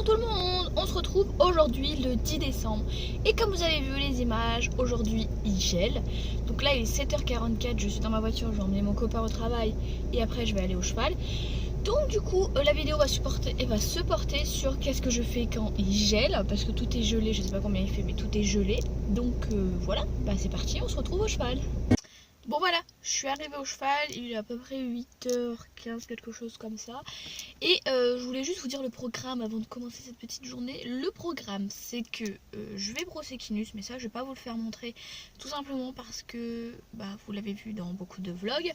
tout le monde, on se retrouve aujourd'hui le 10 décembre et comme vous avez vu les images, aujourd'hui il gèle. Donc là il est 7h44, je suis dans ma voiture, je vais emmener mon copain au travail et après je vais aller au cheval. Donc du coup la vidéo va se porter sur qu'est-ce que je fais quand il gèle, parce que tout est gelé, je sais pas combien il fait mais tout est gelé. Donc voilà, bah c'est parti, on se retrouve au cheval. Bon voilà, je suis arrivée au cheval, il est à peu près 8h15, quelque chose comme ça. Et je voulais juste vous dire le programme avant de commencer cette petite journée. Le programme, c'est que je vais brosser Kinus, mais ça je vais pas vous le faire montrer, tout simplement parce que vous l'avez vu dans beaucoup de vlogs.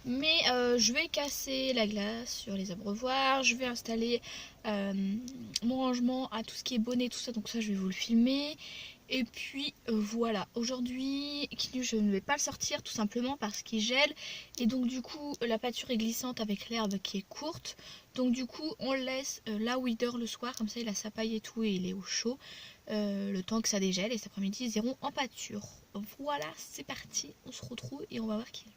Mais je vais casser la glace sur les abreuvoirs, je vais installer mon rangement à tout ce qui est bonnet, tout ça, donc ça je vais vous le filmer. Et puis voilà, aujourd'hui Kinus je ne vais pas le sortir tout simplement parce qu'il gèle et donc du coup la pâture est glissante avec l'herbe qui est courte. Donc du coup on le laisse là où il dort le soir, comme ça il a sa paille et tout et il est au chaud le temps que ça dégèle, et cet après-midi ils iront en pâture. Voilà, c'est parti, on se retrouve et on va voir Kinus.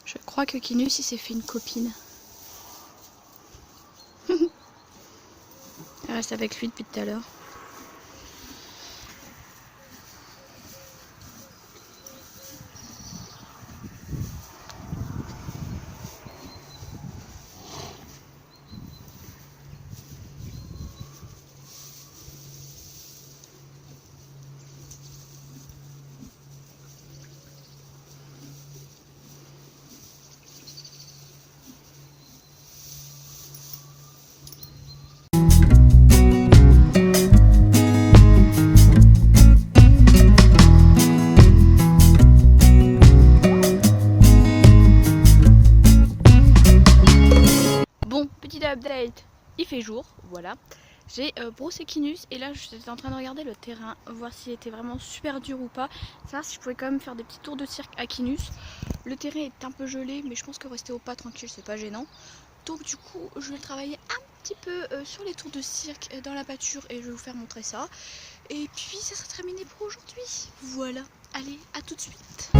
Je crois que Kinus il s'est fait une copine. Elle reste avec lui depuis tout à l'heure. Update, il fait jour, voilà. J'ai brossé Kinus et là j'étais en train de regarder le terrain, voir s'il était vraiment super dur ou pas, savoir si je pouvais quand même faire des petits tours de cirque à Kinus. Le terrain est un peu gelé mais je pense que rester au pas tranquille c'est pas gênant. Donc du coup je vais travailler un petit peu sur les tours de cirque dans la pâture et je vais vous faire montrer ça. Et puis ça sera terminé pour aujourd'hui. Voilà, allez, à tout de suite.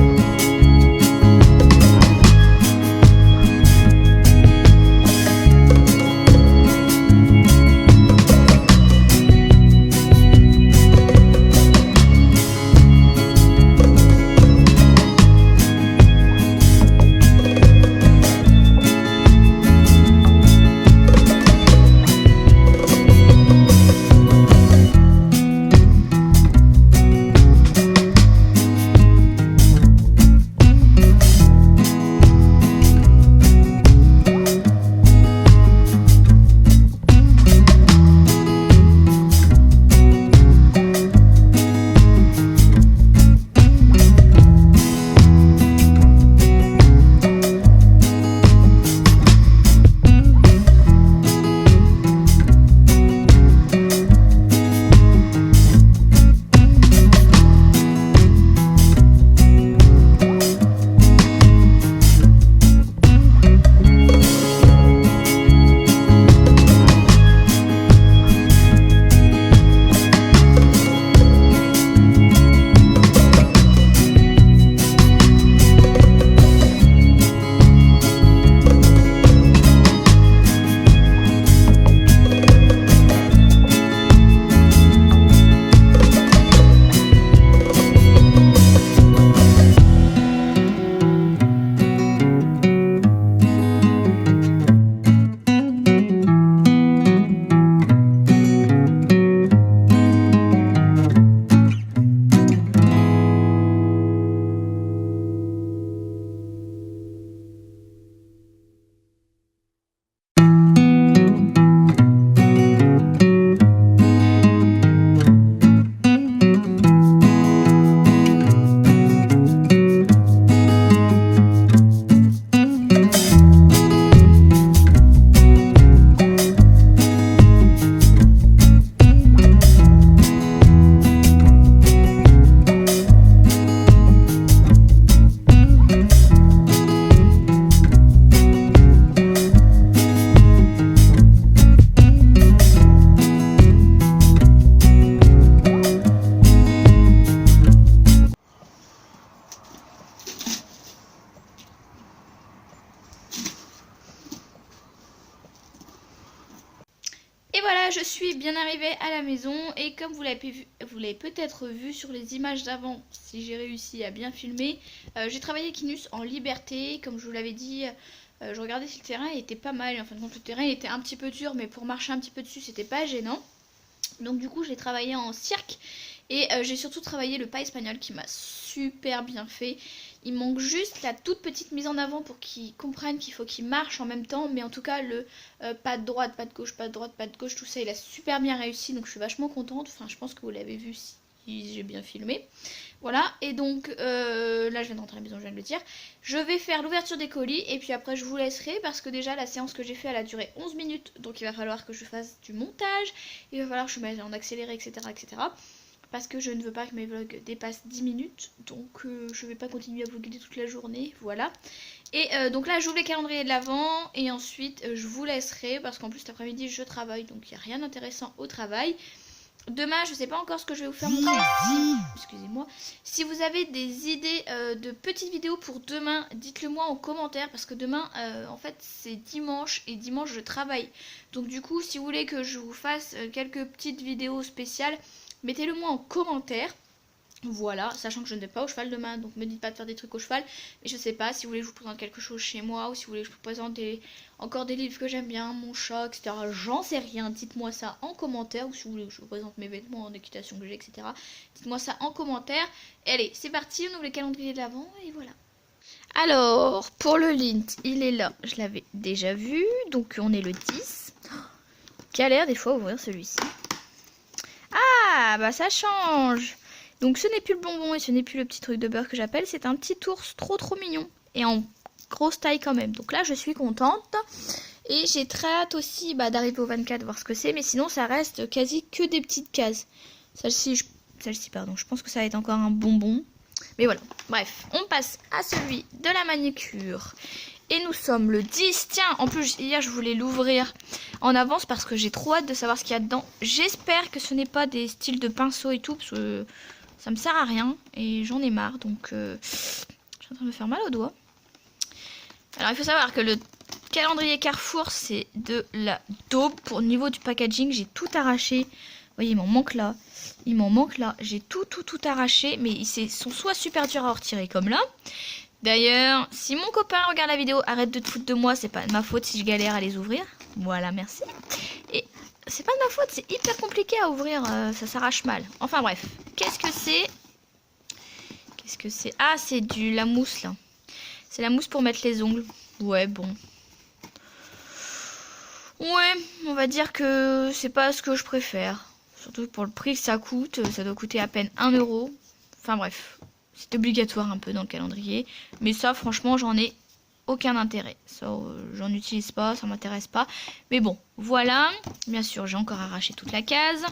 Et voilà, je suis bien arrivée à la maison et comme vous l'avez peut-être vu sur les images d'avant, si j'ai réussi à bien filmer, j'ai travaillé Kinus en liberté, comme je vous l'avais dit. Je regardais si le terrain était pas mal, en fin de compte le terrain il était un petit peu dur, mais pour marcher un petit peu dessus c'était pas gênant. Donc du coup j'ai travaillé en cirque et j'ai surtout travaillé le pas espagnol qui m'a super bien fait. Il manque juste la toute petite mise en avant pour qu'ils comprennent qu'il faut qu'ils marchent en même temps. Mais en tout cas le pas de droite, pas de gauche, pas de droite, pas de gauche, tout ça il a super bien réussi. Donc je suis vachement contente. Enfin je pense que vous l'avez vu si j'ai bien filmé. Voilà, et donc là je viens de rentrer à la maison, je viens de le dire. Je vais faire l'ouverture des colis et puis après je vous laisserai parce que déjà la séance que j'ai fait elle a duré 11 minutes. Donc il va falloir que je fasse du montage, il va falloir que je mette en accéléré, etc. etc. Parce que je ne veux pas que mes vlogs dépassent 10 minutes. Donc je vais pas continuer à vlogger toute la journée, voilà. Et donc là j'ouvre les calendriers de l'avant et ensuite je vous laisserai parce qu'en plus cet après-midi je travaille. Donc il n'y a rien d'intéressant au travail. Demain, je ne sais pas encore ce que je vais vous faire montrer. Excusez-moi. Si vous avez des idées de petites vidéos pour demain, dites-le moi en commentaire. Parce que demain, en fait, c'est dimanche. Et dimanche, je travaille. Donc du coup, si vous voulez que je vous fasse quelques petites vidéos spéciales, mettez-le moi en commentaire. Voilà, sachant que je ne vais pas au cheval demain, donc me dites pas de faire des trucs au cheval. Mais je sais pas, si vous voulez que je vous présente quelque chose chez moi, ou si vous voulez que je vous présente encore des livres que j'aime bien, mon chat, etc. J'en sais rien, dites-moi ça en commentaire. Ou si vous voulez que je vous présente mes vêtements en équitation que j'ai, etc. Dites-moi ça en commentaire. Et allez, c'est parti, on ouvre les calendriers de l'avant, et voilà. Alors, pour le lint, il est là, je l'avais déjà vu, donc on est le 10. Galère des fois à ouvrir celui-ci. Ah, bah ça change. Donc ce n'est plus le bonbon et ce n'est plus le petit truc de beurre que j'appelle, c'est un petit ours trop mignon et en grosse taille quand même. Donc là je suis contente et j'ai très hâte aussi d'arriver au 24 voir ce que c'est, mais sinon ça reste quasi que des petites cases. Celle-ci pardon, je pense que ça va être encore un bonbon. Mais voilà, bref, on passe à celui de la manicure. Et nous sommes le 10. Tiens, en plus hier je voulais l'ouvrir en avance parce que j'ai trop hâte de savoir ce qu'il y a dedans. J'espère que ce n'est pas des styles de pinceau et tout parce que ça me sert à rien et j'en ai marre. Donc je suis en train de me faire mal au doigt. Alors il faut savoir que le calendrier Carrefour c'est de la daube. Pour le niveau du packaging j'ai tout arraché. Vous voyez il m'en manque là. Il m'en manque là. J'ai tout arraché. Mais ils sont soit super durs à retirer comme là. D'ailleurs, si mon copain regarde la vidéo, arrête de te foutre de moi, c'est pas de ma faute si je galère à les ouvrir. Voilà, merci. Et c'est pas de ma faute, c'est hyper compliqué à ouvrir, ça s'arrache mal. Enfin bref, qu'est-ce que c'est? Ah, c'est la mousse là. C'est la mousse pour mettre les ongles. Ouais, bon. Ouais, on va dire que c'est pas ce que je préfère. Surtout pour le prix que ça coûte, ça doit coûter à peine 1 euro. Enfin bref. C'est obligatoire un peu dans le calendrier. Mais ça, franchement, j'en ai aucun intérêt. Ça, j'en utilise pas, ça m'intéresse pas. Mais bon, voilà. Bien sûr, j'ai encore arraché toute la case.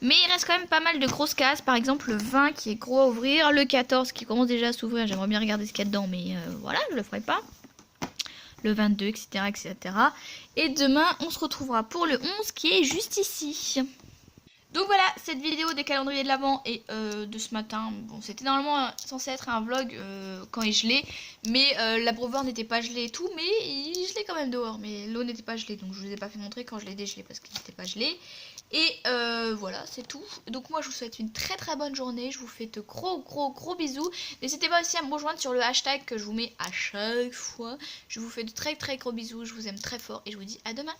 Mais il reste quand même pas mal de grosses cases. Par exemple, le 20 qui est gros à ouvrir. Le 14 qui commence déjà à s'ouvrir. J'aimerais bien regarder ce qu'il y a dedans. Mais voilà, je le ferai pas. Le 22, etc., etc. Et demain, on se retrouvera pour le 11 qui est juste ici. Donc voilà, cette vidéo des calendriers de l'Avent et de ce matin, bon c'était normalement censé être un vlog quand il gelait, mais l'abreuvoir n'était pas gelé et tout, mais il gelait quand même dehors, mais l'eau n'était pas gelée, donc je vous ai pas fait montrer quand je l'ai dégelé parce qu'il n'était pas gelé. Et voilà, c'est tout. Donc moi je vous souhaite une très bonne journée, je vous fais de gros bisous. N'hésitez pas aussi à me rejoindre sur le hashtag que je vous mets à chaque fois. Je vous fais de très gros bisous, je vous aime très fort et je vous dis à demain.